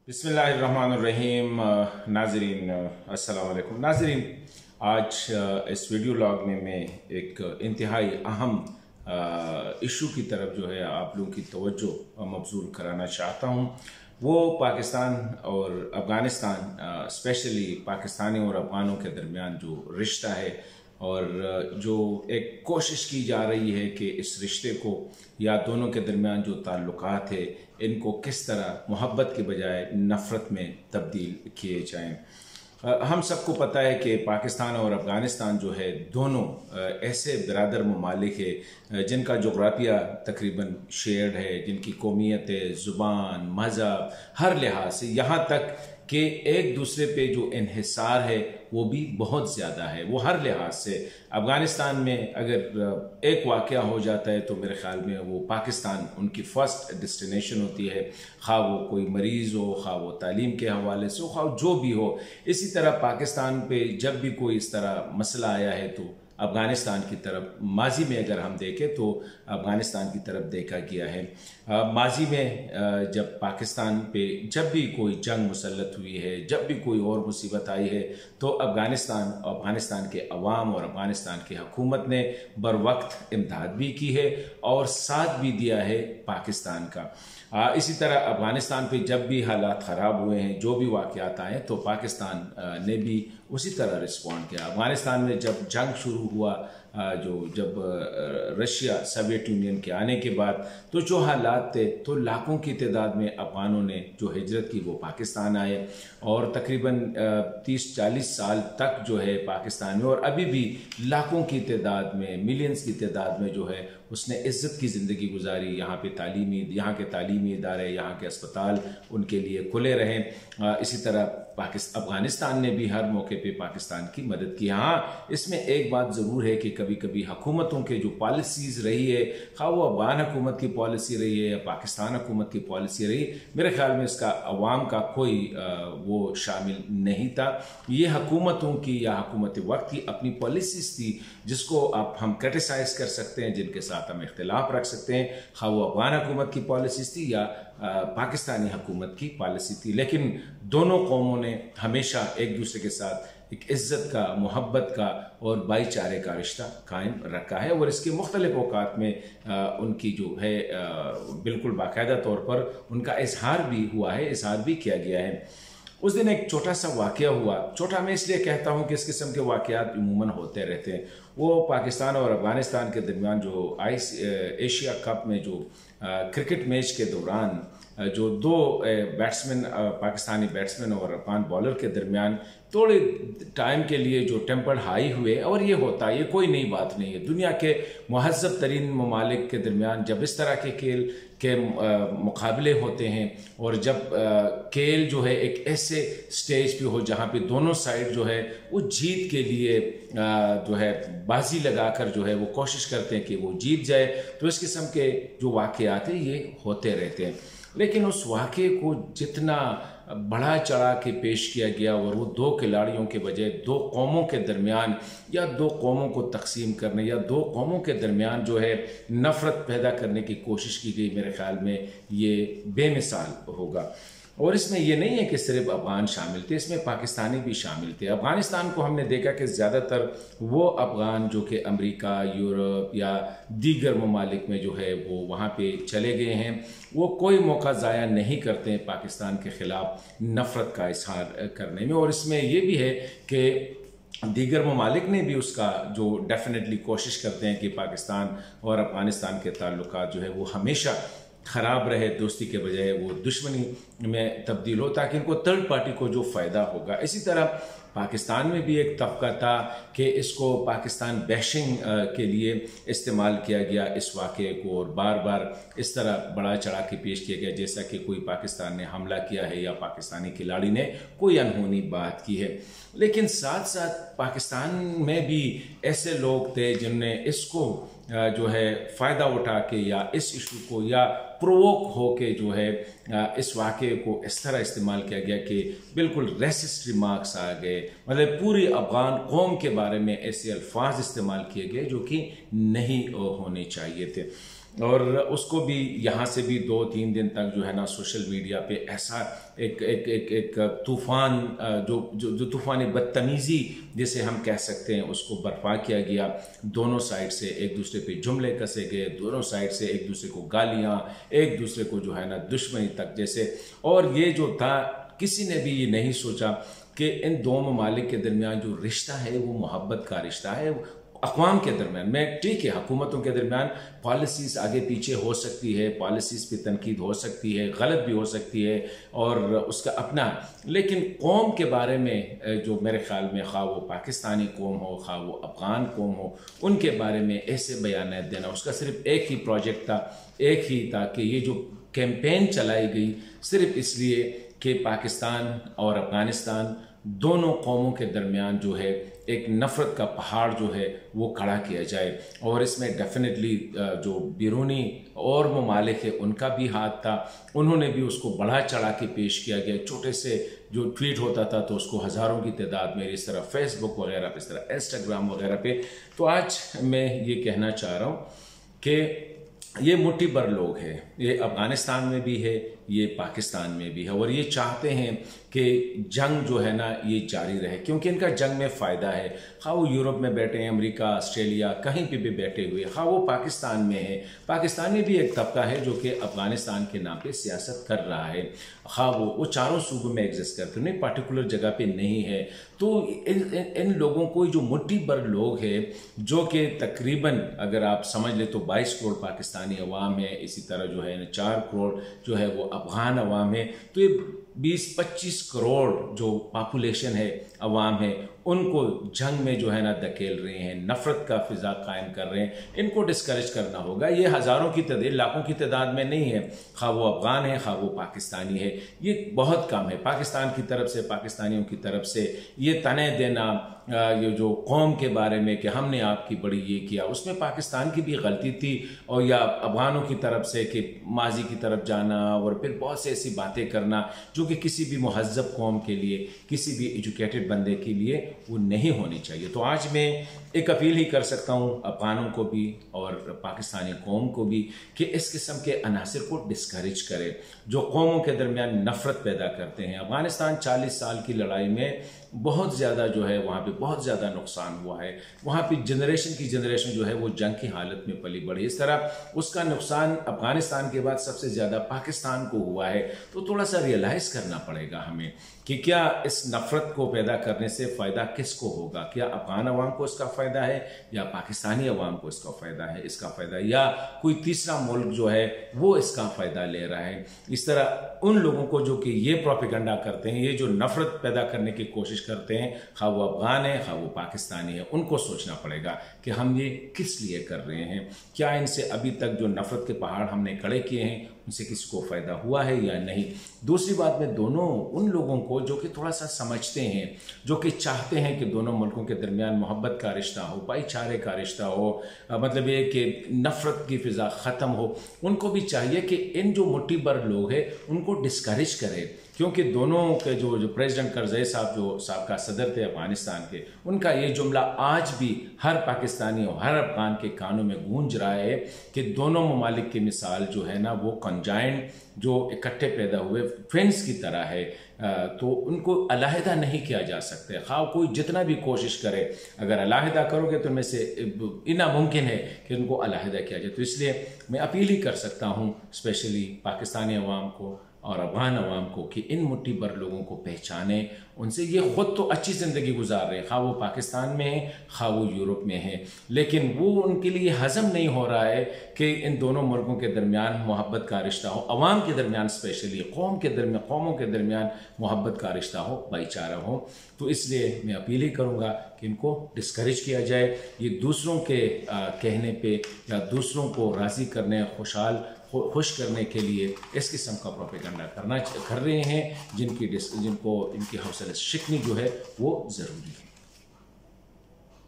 बिस्मिल्लाहिर्रहमानिर्रहीम। नाजरीन अस्सलाम वालेकुम। नाजरीन, आज इस वीडियो लॉग में मैं एक इंतहाई अहम इशू की तरफ जो है आप लोगों की तवज्जो मबजूल कराना चाहता हूँ। वो पाकिस्तान और अफ़गानिस्तान, स्पेशली पाकिस्तानी और अफ़गानों के दरमियान जो रिश्ता है और जो एक कोशिश की जा रही है कि इस रिश्ते को या दोनों के दरमियान जो ताल्लुकात है इनको किस तरह मोहब्बत के बजाय नफ़रत में तब्दील किए जाएं। हम सबको पता है कि पाकिस्तान और अफ़गानिस्तान जो है दोनों ऐसे बिरादर ममालिक है जिनका जोग्राफिया तकरीबन शेयर्ड है, जिनकी कौमियतें, ज़ुबान, मज़हब हर लिहाज से, यहाँ तक कि एक दूसरे पे जो इन्हिसार है वो भी बहुत ज़्यादा है। वो हर लिहाज से अफ़गानिस्तान में अगर एक वाक़या हो जाता है तो मेरे ख़्याल में वो पाकिस्तान उनकी फ़र्स्ट डेस्टिनेशन होती है, खा वो कोई मरीज़ हो, खा वो तालीम के हवाले से हो, खा जो भी हो। इसी तरह पाकिस्तान पे जब भी कोई इस तरह मसला आया है तो अफ़गानिस्तान की तरफ माजी में अगर हम देखें तो अफ़गानिस्तान की तरफ देखा गया है। माजी में जब पाकिस्तान पे जब भी कोई जंग मुसल्लत हुई है, जब भी कोई और मुसीबत आई है तो अफ़गानिस्तान के अवाम और अफ़गानिस्तान की हुकूमत ने बर वक्त इमदाद भी की है और साथ भी दिया है पाकिस्तान का। इसी तरह अफ़गानिस्तान पे जब भी हालात ख़राब हुए हैं, जो भी वाक़यात आए तो पाकिस्तान ने भी उसी तरह रिस्पॉन्ड किया। अफ़गानिस्तान में जब जंग शुरू हुआ, जब रशिया सोवियत यूनियन के आने के बाद तो जो हालात थे तो लाखों की तादाद में अफ़गानों ने जो हिजरत की वो पाकिस्तान आए और तकरीबन 30-40 साल तक जो है पाकिस्तान में, और अभी भी लाखों की तादाद में, मिलियंस की तादाद में जो है उसने इज़्ज़त की ज़िंदगी गुजारी। यहाँ के तालीमी इदारे, यहाँ के अस्पताल उनके लिए खुले रहें। इसी तरह अफ़गानिस्तान ने भी हर मौके पे पाकिस्तान की मदद की। हाँ, इसमें एक बात ज़रूर है कि कभी कभी हुकूमतों के जो पॉलिसीज़ रही है, खा वो अफ़गान हुकूमत की पॉलिसी रही है या पाकिस्तान हुकूमत की पॉलिसी रही, मेरे ख्याल में इसका अवाम का कोई वो शामिल नहीं था। ये हुकूमतों की या हुकूमत वक्त की अपनी पॉलिसीज़ थी जिसको आप हम क्रिटिसाइज़ कर सकते हैं, जिनके साथ हम इख्तिलाफ रख सकते हैं। खा वो अफ़गान हुकूमत की पॉलिसीज़ थी या पाकिस्तानी हुकूमत की पॉलिसी थी, लेकिन दोनों कौमों ने हमेशा एक दूसरे के साथ एक इज़्ज़त का, मोहब्बत का और भाईचारे का रिश्ता कायम रखा है और इसके मुख्तलिफ औकात में उनकी जो है बिल्कुल बाकायदा तौर पर उनका इजहार भी हुआ है, इजहार भी किया गया है। उस दिन एक छोटा सा वाक़या हुआ, छोटा मैं इसलिए कहता हूँ कि इस किस्म के वाक़यात उमूमन होते रहते हैं। वो पाकिस्तान और अफ़गानिस्तान के दरमियान जो एशिया कप में जो क्रिकेट मैच के दौरान जो दो बैट्समैन, पाकिस्तानी बैट्समैन और अफ़गान बॉलर के दरमियान थोड़े टाइम के लिए जो टेम्पर हाई हुए, और ये होता है, ये कोई नई बात नहीं है। दुनिया के महज़्ज़ब तरीन ममालिक के दरमियान जब इस तरह के खेल के मुकाबले होते हैं और जब खेल जो है एक ऐसे स्टेज पे हो जहाँ पे दोनों साइड जो है वो जीत के लिए जो है बाजी लगाकर जो है वो कोशिश करते हैं कि वो जीत जाए, तो इस किस्म के जो वाक़यात हैं ये होते रहते हैं। लेकिन उस वाक़े को जितना बढ़ा चढ़ा के पेश किया गया और वो दो खिलाड़ियों के बजाय दो कौमों के दरमियान या दो कौमों को तकसीम करने या दो कौमों के दरमियान जो है नफ़रत पैदा करने की कोशिश की गई, मेरे ख़्याल में ये बेमिसाल होगा। और इसमें यह नहीं है कि सिर्फ अफ़गान शामिल थे, इसमें पाकिस्तानी भी शामिल थे। अफ़गानिस्तान को हमने देखा कि ज़्यादातर वो अफ़गान जो कि अमेरिका, यूरोप या दीगर ममालिक में जो है वो वहाँ पे चले गए हैं, वो कोई मौका ज़ाया नहीं करते हैं पाकिस्तान के ख़िलाफ़ नफ़रत का इजहार करने में। और इसमें यह भी है कि दीगर ममालिक ने भी उसका जो डेफिनेटली कोशिश करते हैं कि पाकिस्तान और अफ़गानिस्तान के ताल्लुकात जो है वो हमेशा ख़राब रहे, दोस्ती के बजाय वो दुश्मनी में तब्दील हो, ताकि इनको थर्ड पार्टी को जो फ़ायदा होगा। इसी तरह पाकिस्तान में भी एक तबका था कि इसको पाकिस्तान बैशिंग के लिए इस्तेमाल किया गया इस वाक़े को, और बार बार इस तरह बढ़ा चढ़ा के पेश किया गया जैसा कि कोई पाकिस्तान ने हमला किया है या पाकिस्तानी खिलाड़ी ने कोई अनहोनी बात की है। लेकिन साथ साथ पाकिस्तान में भी ऐसे लोग थे जिनने इसको जो है फ़ायदा उठा के या इस इशू को या प्रोवोक हो के जो है इस वाक़े को इस तरह इस्तेमाल किया गया कि बिल्कुल रेसिस्ट रिमार्क्स आ गए, मतलब पूरी अफ़गान कौम के बारे में ऐसे अल्फाज इस्तेमाल किए गए जो कि नहीं होने चाहिए थे। और उसको भी यहाँ से भी 2-3 दिन तक जो है ना सोशल मीडिया पे ऐसा एक तूफ़ान जो तूफ़ानी बदतमीज़ी जिसे हम कह सकते हैं उसको बर्पा किया गया। दोनों साइड से एक दूसरे पे जुमले कसे गए, दोनों साइड से एक दूसरे को गालियाँ, एक दूसरे को जो है ना दुश्मनी तक जैसे। और ये जो था, किसी ने भी ये नहीं सोचा कि इन दो ममालिक के दरमियान जो रिश्ता है वो मोहब्बत का रिश्ता है। अक़वाम के दरमियान में ठीक है, हुकूमतों के दरमियान पॉलिसीज़ आगे पीछे हो सकती है, पॉलिसीज़ पे तनकीद हो सकती है, गलत भी हो सकती है और उसका अपना, लेकिन कौम के बारे में जो मेरे ख्याल में खा वो पाकिस्तानी कौम हो खा वो अफ़गान कौम हो, उनके बारे में ऐसे बयान देना, उसका सिर्फ एक ही प्रोजेक्ट था, एक ही था कि ये जो कैंपेन चलाई गई सिर्फ इसलिए कि पाकिस्तान और अफ़गानिस्तान दोनों कौमों के दरमियान जो है एक नफ़रत का पहाड़ जो है वो खड़ा किया जाए। और इसमें डेफिनेटली जो बैरूनी और ममालिक है उनका भी हाथ था, उन्होंने भी उसको बढ़ा चढ़ा के पेश किया गया। छोटे से जो ट्वीट होता था तो उसको हज़ारों की तादाद में, इस तरह फेसबुक वगैरह पे, इस तरह इंस्टाग्राम वगैरह पे। तो आज मैं ये कहना चाह रहा हूँ कि ये मुट्ठी भर लोग हैं, ये अफ़गानिस्तान में भी है, ये पाकिस्तान में भी है, और ये चाहते हैं कि जंग जो है ना ये जारी रहे, क्योंकि इनका जंग में फ़ायदा है। हाँ वो यूरोप में बैठे हैं, अमेरिका, ऑस्ट्रेलिया, कहीं पे भी बैठे हुए, हाँ वो पाकिस्तान में है, पाकिस्तान में भी एक तबका है जो कि अफ़गानिस्तान के नाम पे सियासत कर रहा है। हाँ वो चारों सूबों में एग्जिस्ट करते हैं, पार्टिकुलर जगह पे नहीं है। तो इन लोगों को जो मुट्ठी भर लोग हैं, जो कि तकरीबन अगर आप समझ ले तो 22 करोड़ पाकिस्तानी अवाम है, इसी तरह जो है 4 करोड़ जो है वो अफ़गान अवाम है, तो ये 20-25 करोड़ जो पॉपुलेशन है, अवाम है, उनको जंग में जो है ना धकेल रहे हैं, नफ़रत का फ़िज़ा कायम कर रहे हैं। इनको डिस्करेज करना होगा। ये हज़ारों की तादाद, लाखों की तादाद में नहीं है, खा वो अफ़गान है खा वो पाकिस्तानी है, ये बहुत कम है। पाकिस्तान की तरफ से, पाकिस्तानियों की तरफ से ये तने देना ये जो कौम के बारे में कि हमने आपकी बड़ी ये किया, उसमें पाकिस्तान की भी गलती थी, और या अफ़गानों की तरफ से कि माजी की तरफ जाना और फिर बहुत से ऐसी बातें करना जो कि किसी भी महज़्ज़ब कौम के लिए, किसी भी एजुकेटेड बंदे के लिए वो नहीं होनी चाहिए। तो आज मैं एक अपील ही कर सकता हूँ अफ़गानों को भी और पाकिस्तानी कौम को भी कि इस किस्म के अनासर को डिस्करेज करें जो कौमों के दरमियान नफ़रत पैदा करते हैं। अफ़गानिस्तान 40 साल की लड़ाई में बहुत ज़्यादा जो है वहाँ पे बहुत ज़्यादा नुकसान हुआ है, वहाँ पे जनरेशन की जनरेशन जो है वो जंग की हालत में पली बढ़ी। इस तरह उसका नुकसान अफ़गानिस्तान के बाद सबसे ज़्यादा पाकिस्तान को हुआ है। तो थोड़ा सा रियलाइज़ करना पड़ेगा हमें कि क्या इस नफ़रत को पैदा करने से फ़ायदा किसको होगा, क्या अफ़गान अवाम को इसका फ़ायदा है या पाकिस्तानी अवाम को इसका फ़ायदा है, या कोई तीसरा मुल्क जो है वो इसका फ़ायदा ले रहा है। इस तरह उन लोगों को जो कि ये प्रोपेगेंडा करते हैं, ये जो नफ़रत पैदा करने की कोशिश करते हैं, खा वो अफ़गान है खा वो पाकिस्तानी है, उनको सोचना पड़ेगा कि हम ये किस लिए कर रहे हैं। क्या इनसे अभी तक जो नफ़रत के पहाड़ हमने खड़े किए हैं उनसे किसी को फ़ायदा हुआ है या नहीं। दूसरी बात में दोनों उन लोगों को जो कि थोड़ा सा समझते हैं, जो कि चाहते हैं कि दोनों मुल्कों के दरमियान मोहब्बत का रिश्ता हो, भाईचारे का रिश्ता हो, मतलब ये कि नफ़रत की फ़िज़ा ख़त्म हो, उनको भी चाहिए कि इन जो मुट्ठी भर लोग हैं उनको डिस्करेज करें। क्योंकि दोनों के जो प्रेसिडेंट करज़ई साहब जो साबका सदर थे अफ़गानिस्तान के, उनका ये जुमला आज भी हर पाकिस्तानी और हर अफ़गान के कानों में गूंज रहा है कि दोनों ममालिक की मिसाल जो है ना वो कंजाइंट जो इकट्ठे पैदा हुए ट्विंस की तरह है। तो उनको अलहदा नहीं किया जा सकता। ख़ास कोई जितना भी कोशिश करे, अगर अलहदा करोगे तो इनमें से इतना मुमकिन है कि उनको अलहदा किया जाए। तो इसलिए मैं अपील ही कर सकता हूँ स्पेशली पाकिस्तानी अवाम को और अफ़गान अवाम को कि इन मुट्ठी भर लोगों को पहचाने, उनसे ये ख़ुद तो अच्छी ज़िंदगी गुजार रहे हैं, खा वो पाकिस्तान में है खा वो यूरोप में है, लेकिन वो उनके लिए हज़म नहीं हो रहा है कि इन दोनों मुल्कों के दरमियान मोहब्बत का रिश्ता हो, अवाम के दरमियान स्पेशली कौमों के दरमियान मोहब्बत का रिश्ता हो, भाईचारा हो। तो इसलिए मैं अपील ही करूँगा कि इनको डिस्करेज किया जाए। ये दूसरों के कहने पे या दूसरों को राज़ी करने, खुश करने के लिए इस किस्म का प्रोपेगेंडा कर रहे हैं जिनको इनकी हौसला शिकनी जो है वो ज़रूरी है।